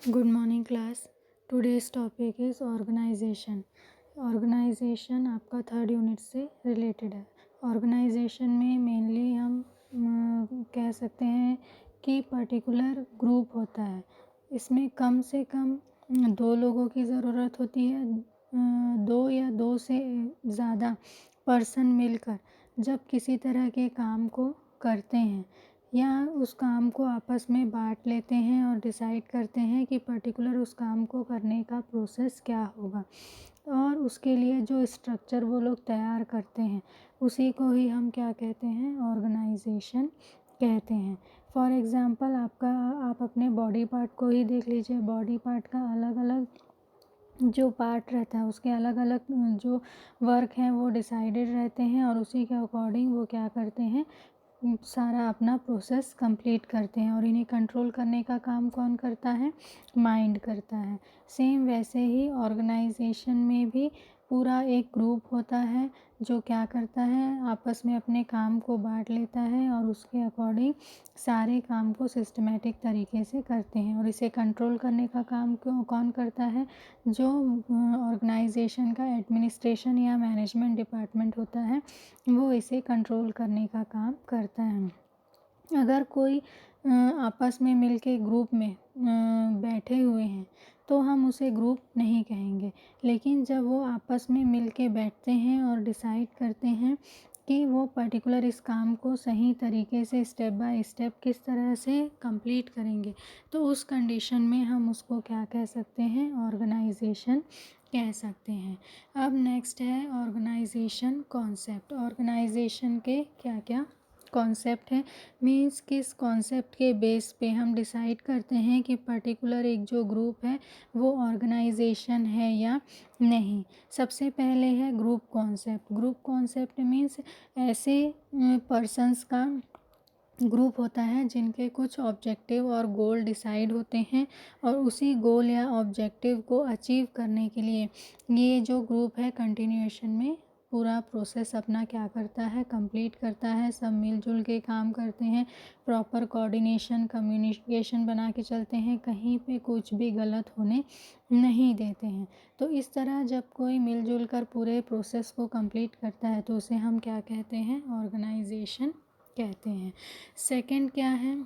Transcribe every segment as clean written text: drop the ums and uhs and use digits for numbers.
Good morning class. Today's topic is organization. Organization आपका third unit से related है. Organization में मेनली हम कह सकते हैं कि पर्टिकुलर ग्रुप होता है. इसमें कम से कम 2 लोगों की ज़रूरत होती है. 2 या 2 से ज़्यादा पर्सन मिलकर जब किसी तरह के काम को करते हैं या उस काम को आपस में बांट लेते हैं और डिसाइड करते हैं कि पर्टिकुलर उस काम को करने का प्रोसेस क्या होगा, और उसके लिए जो स्ट्रक्चर वो लोग तैयार करते हैं उसी को ही हम क्या कहते हैं, ऑर्गेनाइजेशन कहते हैं. फॉर एग्ज़ाम्पल आप अपने बॉडी पार्ट को ही देख लीजिए. बॉडी पार्ट का अलग अलग जो पार्ट रहता है उसके अलग अलग जो वर्क हैं वो डिसाइडेड रहते हैं और उसी के अकॉर्डिंग वो क्या करते हैं, सारा अपना प्रोसेस कंप्लीट करते हैं. और इन्हें कंट्रोल करने का काम कौन करता है, माइंड करता है. सेम वैसे ही ऑर्गेनाइजेशन में भी पूरा एक ग्रुप होता है जो क्या करता है, आपस में अपने काम को बांट लेता है और उसके अकॉर्डिंग सारे काम को सिस्टमेटिक तरीके से करते हैं. और इसे कंट्रोल करने का काम कौन करता है, जो ऑर्गेनाइजेशन का एडमिनिस्ट्रेशन या मैनेजमेंट डिपार्टमेंट होता है वो इसे कंट्रोल करने का काम करता है. अगर कोई आपस में मिलके ग्रुप में बैठे हुए हैं तो हम उसे ग्रुप नहीं कहेंगे. लेकिन जब वो आपस में मिलके बैठते हैं और डिसाइड करते हैं कि वो पर्टिकुलर इस काम को सही तरीके से स्टेप बाय स्टेप किस तरह से कंप्लीट करेंगे, तो उस कंडीशन में हम उसको क्या कह सकते हैं, ऑर्गेनाइजेशन कह सकते हैं. अब नेक्स्ट है ऑर्गेनाइजेशन कॉन्सेप्ट. ऑर्गेनाइजेशन के क्या क्या कॉन्सेप्ट है, मीन्स किस कॉन्सेप्ट के बेस पे हम डिसाइड करते हैं कि पर्टिकुलर एक जो ग्रुप है वो ऑर्गेनाइजेशन है या नहीं. सबसे पहले है group concept. Group concept means ऐसे पर्सन्स का ग्रुप होता है जिनके कुछ ऑब्जेक्टिव और गोल डिसाइड होते हैं और उसी गोल या ऑब्जेक्टिव को अचीव करने के लिए ये जो ग्रुप है कंटिन्यूएशन में पूरा प्रोसेस अपना क्या करता है, कंप्लीट करता है. सब मिलजुल के काम करते हैं, प्रॉपर कोऑर्डिनेशन कम्युनिकेशन बना के चलते हैं, कहीं पे कुछ भी गलत होने नहीं देते हैं. तो इस तरह जब कोई मिलजुल कर पूरे प्रोसेस को कंप्लीट करता है तो उसे हम क्या कहते हैं, ऑर्गेनाइजेशन कहते हैं. सेकंड क्या है,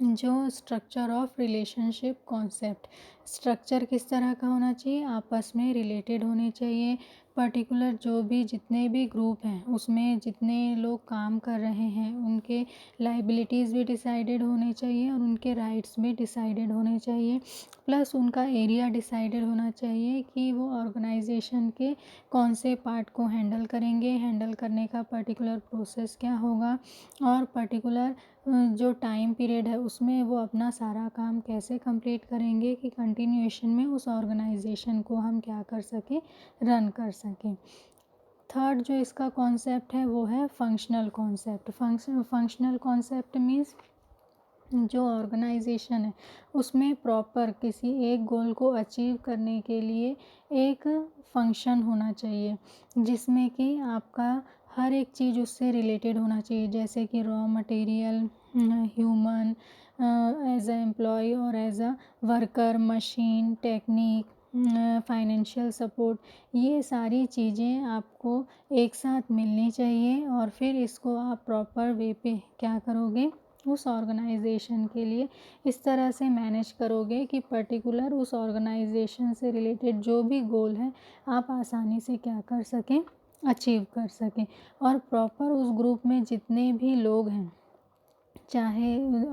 जो structure of relationship concept. Structure किस तरह का होना चाहिए, आपस में रिलेटेड होने चाहिए. पर्टिकुलर जो भी जितने भी ग्रुप हैं उसमें जितने लोग काम कर रहे हैं उनके लाइबिलिटीज़ भी डिसाइडेड होने चाहिए और उनके राइट्स भी डिसाइडेड होने चाहिए. प्लस उनका एरिया डिसाइडेड होना चाहिए कि वो ऑर्गेनाइजेशन के कौन से पार्ट को हैंडल करेंगे, हैंडल करने का पर्टिकुलर प्रोसेस क्या होगा और पर्टिकुलर जो टाइम पीरियड है उसमें वो अपना सारा काम कैसे कंप्लीट करेंगे कि कंटिन्यूएशन में उस ऑर्गेनाइजेशन को हम क्या कर सकें, रन कर सकें. थर्ड जो इसका कॉन्सेप्ट है वो है functional concept. Functional concept means जो ऑर्गेनाइजेशन है उसमें प्रॉपर किसी एक गोल को अचीव करने के लिए एक फंक्शन होना चाहिए जिसमें कि आपका हर एक चीज़ उससे रिलेटेड होना चाहिए, जैसे कि raw material, human, as a employ और as a worker, machine, technique, financial support. ये सारी चीज़ें आपको एक साथ मिलनी चाहिए और फिर इसको आप प्रॉपर वे पे क्या करोगे, उस ऑर्गेनाइजेशन के लिए इस तरह से मैनेज करोगे कि पर्टिकुलर उस ऑर्गेनाइजेशन से रिलेटेड जो भी गोल है आप आसानी से क्या कर सकें, अचीव कर सकें. और प्रॉपर उस ग्रुप में जितने भी लोग हैं चाहे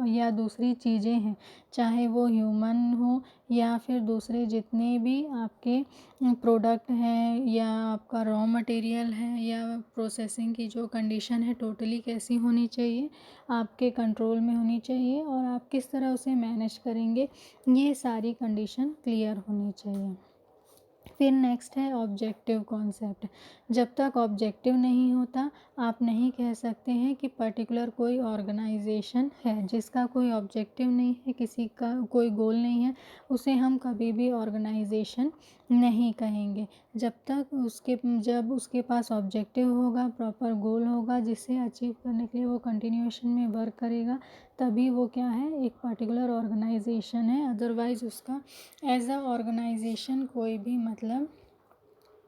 या दूसरी चीज़ें हैं, चाहे वो ह्यूमन हो या फिर दूसरे जितने भी आपके प्रोडक्ट हैं या आपका रॉ मटेरियल है या प्रोसेसिंग की जो कंडीशन है टोटली कैसी होनी चाहिए, आपके कंट्रोल में होनी चाहिए और आप किस तरह उसे मैनेज करेंगे, ये सारी कंडीशन क्लियर होनी चाहिए. फिर नेक्स्ट है ऑब्जेक्टिव कॉन्सेप्ट. जब तक ऑब्जेक्टिव नहीं होता आप नहीं कह सकते हैं कि पर्टिकुलर कोई ऑर्गेनाइजेशन है. जिसका कोई ऑब्जेक्टिव नहीं है, किसी का कोई गोल नहीं है, उसे हम कभी भी ऑर्गेनाइजेशन नहीं कहेंगे. जब उसके पास ऑब्जेक्टिव होगा, प्रॉपर गोल होगा जिसे अचीव करने के लिए वो कंटिन्यूएशन में वर्क करेगा, तभी वो क्या है, एक पर्टिकुलर ऑर्गेनाइजेशन है, अदरवाइज उसका एज अ ऑर्गेनाइजेशन कोई भी मतलब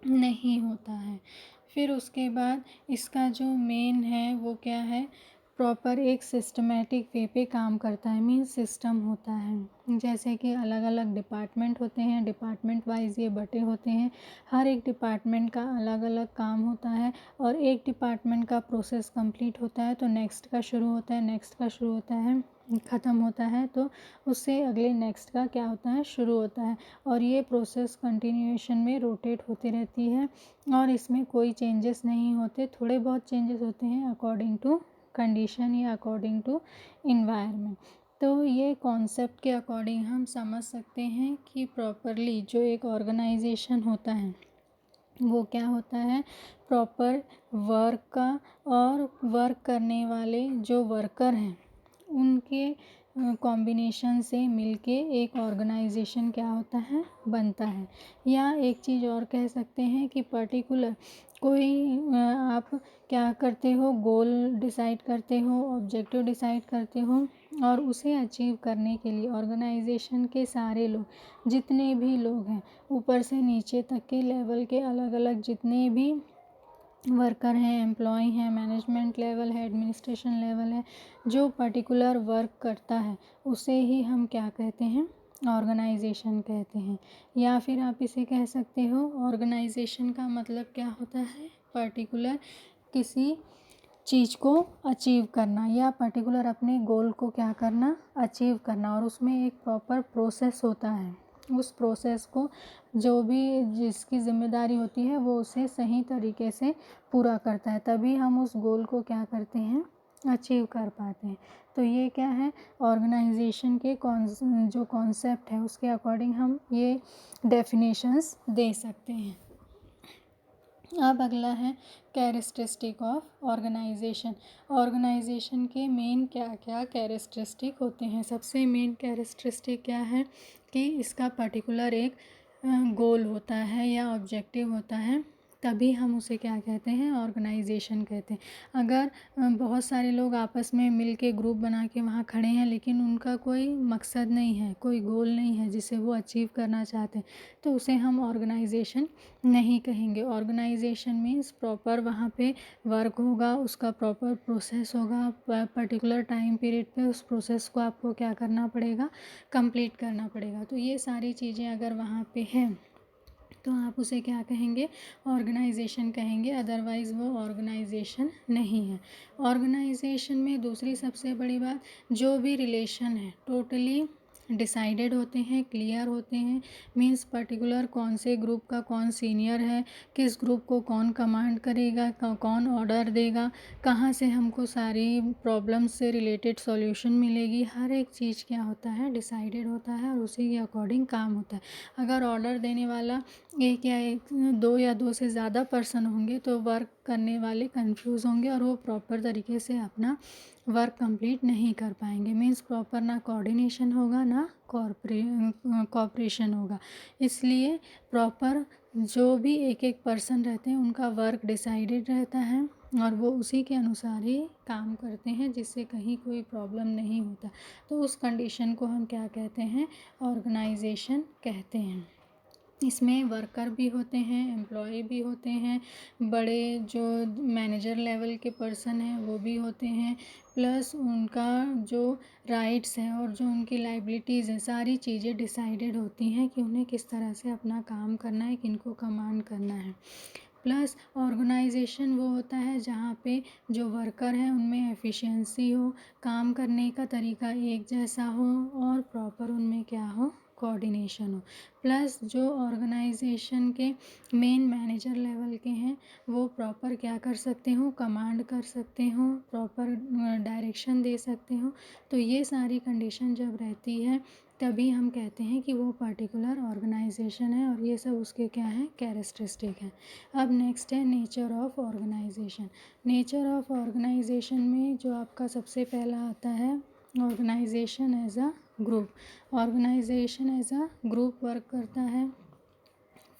नहीं होता है। फिर उसके बाद इसका जो मेन है वो क्या है, प्रॉपर एक सिस्टमेटिक वे पे काम करता है, मीन्स सिस्टम होता है। जैसे कि अलग अलग डिपार्टमेंट होते हैं, डिपार्टमेंट वाइज ये बटे होते हैं, हर एक डिपार्टमेंट का अलग अलग काम होता है, और एक डिपार्टमेंट का प्रोसेस कंप्लीट होता है तो नेक्स्ट का शुरू होता है, नेक्स्ट का शुरू होता है, ख़त्म होता है तो उससे अगले नेक्स्ट का क्या होता है, शुरू होता है। और ये प्रोसेस कंटिन्यूएशन में रोटेट होती रहती है और इसमें कोई चेंजेस नहीं होते, थोड़े बहुत चेंजेस होते हैं अकॉर्डिंग टू कंडीशन या अकॉर्डिंग टू इन्वायरमेंट। तो ये कॉन्सेप्ट के अकॉर्डिंग हम समझ सकते हैं कि प्रॉपरली जो एक ऑर्गेनाइजेशन होता है वो क्या होता है, प्रॉपर वर्क का और वर्क करने वाले जो वर्कर हैं उनके कॉम्बिनेशन से मिलके एक ऑर्गेनाइजेशन क्या होता है, बनता है। या एक चीज़ और कह सकते हैं कि पर्टिकुलर कोई आप क्या करते हो, गोल डिसाइड करते हो, ऑब्जेक्टिव डिसाइड करते हो, और उसे अचीव करने के लिए ऑर्गेनाइजेशन के सारे लोग, जितने भी लोग हैं, ऊपर से नीचे तक के लेवल के अलग अलग जितने भी वर्कर हैं, एम्प्लॉय हैं, मैनेजमेंट लेवल है, एडमिनिस्ट्रेशन लेवल है, जो पर्टिकुलर वर्क करता है उसे ही हम क्या कहते हैं, ऑर्गेनाइजेशन कहते हैं। या फिर आप इसे कह सकते हो, ऑर्गेनाइजेशन का मतलब क्या होता है, पर्टिकुलर किसी चीज़ को अचीव करना या पर्टिकुलर अपने गोल को क्या करना, अचीव करना, और उसमें एक प्रॉपर प्रोसेस होता है। उस प्रोसेस को जो भी जिसकी ज़िम्मेदारी होती है वो उसे सही तरीके से पूरा करता है, तभी हम उस गोल को क्या करते हैं, अचीव कर पाते हैं। तो ये क्या है, ऑर्गेनाइजेशन के जो कॉन्सेप्ट है उसके अकॉर्डिंग हम ये डेफिनेशंस दे सकते हैं। अब अगला है कैरेक्टरिस्टिक ऑफ ऑर्गेनाइजेशन। ऑर्गेनाइजेशन के मेन क्या क्या कैरेक्टरिस्टिक होते हैं। सबसे मेन कैरेक्टरिस्टिक क्या है कि इसका पर्टिकुलर एक गोल होता है या ऑब्जेक्टिव होता है, तभी हम उसे क्या कहते हैं, ऑर्गेनाइजेशन कहते हैं। अगर बहुत सारे लोग आपस में मिल के ग्रुप बना के वहाँ खड़े हैं लेकिन उनका कोई मकसद नहीं है, कोई गोल नहीं है जिसे वो अचीव करना चाहते हैं, तो उसे हम ऑर्गेनाइजेशन नहीं कहेंगे। ऑर्गेनाइजेशन मीन्स प्रॉपर वहाँ पे वर्क होगा, उसका प्रॉपर प्रोसेस होगा, पर्टिकुलर टाइम पीरियड पे उस प्रोसेस को आपको क्या करना पड़ेगा, कंप्लीट करना पड़ेगा। तो ये सारी चीज़ें अगर वहाँ पे हैं तो आप उसे क्या कहेंगे, ऑर्गेनाइजेशन कहेंगे, अदरवाइज़ वो ऑर्गेनाइजेशन नहीं है। ऑर्गेनाइजेशन में दूसरी सबसे बड़ी बात, जो भी रिलेशन है टोटली डिसाइडेड होते हैं, क्लियर होते हैं, मीन्स पर्टिकुलर कौन से ग्रुप का कौन सीनियर है, किस ग्रुप को कौन कमांड करेगा, कौन ऑर्डर देगा, कहाँ से हमको सारी प्रॉब्लम्स से रिलेटेड सॉल्यूशन मिलेगी, हर एक चीज़ क्या होता है, डिसाइडेड होता है और उसी के अकॉर्डिंग काम होता है। अगर ऑर्डर देने वाला एक या एक, दो या दो से ज़्यादा पर्सन होंगे तो वर्क करने वाले कंफ्यूज होंगे और वो प्रॉपर तरीके से अपना वर्क कंप्लीट नहीं कर पाएंगे। मीन्स प्रॉपर ना कोऑर्डिनेशन होगा ना कॉपरेशन होगा। इसलिए प्रॉपर जो भी एक एक पर्सन रहते हैं उनका वर्क डिसाइडेड रहता है और वो उसी के अनुसार ही काम करते हैं, जिससे कहीं कोई प्रॉब्लम नहीं होता। तो उस कंडीशन को हम क्या कहते हैं, ऑर्गेनाइजेशन कहते हैं। इसमें वर्कर भी होते हैं, एम्प्लॉय भी होते हैं, बड़े जो मैनेजर लेवल के पर्सन हैं वो भी होते हैं, प्लस उनका जो राइट्स हैं और जो उनकी लाइबिलिटीज़ हैं, सारी चीज़ें डिसाइडेड होती हैं कि उन्हें किस तरह से अपना काम करना है, किनको कमांड करना है। प्लस ऑर्गेनाइजेशन वो होता है जहाँ पे जो वर्कर हैं उनमें एफिशिएंसी हो, काम करने का तरीका एक जैसा हो और प्रॉपर उनमें क्या हो, कोऑर्डिनेशन हो। प्लस जो ऑर्गेनाइजेशन के मेन मैनेजर लेवल के हैं वो प्रॉपर क्या कर सकते हो, कमांड कर सकते हो, प्रॉपर डायरेक्शन दे सकते हो। तो ये सारी कंडीशन जब रहती है तभी हम कहते हैं कि वो पर्टिकुलर ऑर्गेनाइजेशन है, और ये सब उसके क्या हैं, कैरेक्टरिस्टिक हैं। अब नेक्स्ट है nature of organization. Nature of organization में जो आपका सबसे पहला आता है, organization as a group. Organization as a group work करता है।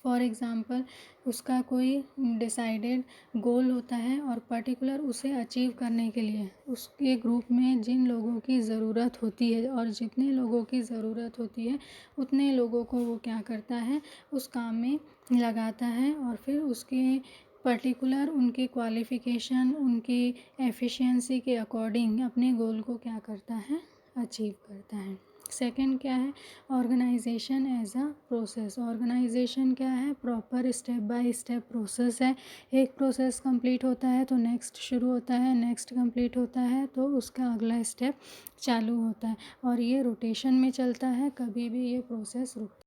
फॉर एग्ज़ाम्पल उसका कोई डिसाइडेड गोल होता है और पर्टिकुलर उसे अचीव करने के लिए उसके ग्रुप में जिन लोगों की ज़रूरत होती है और जितने लोगों की ज़रूरत होती है उतने लोगों को वो क्या करता है उस काम में लगाता है और फिर उसके पर्टिकुलर उनके क्वालिफ़िकेशन उनकी एफिशिएंसी के अकॉर्डिंग अपने गोल को क्या करता है अचीव करता है। सेकंड क्या है organization as a process. Organization क्या है proper step by step process है। एक प्रोसेस कंप्लीट होता है तो नेक्स्ट शुरू होता है, नेक्स्ट कंप्लीट होता है तो उसका अगला स्टेप चालू होता है और ये रोटेशन में चलता है, कभी भी ये प्रोसेस रुक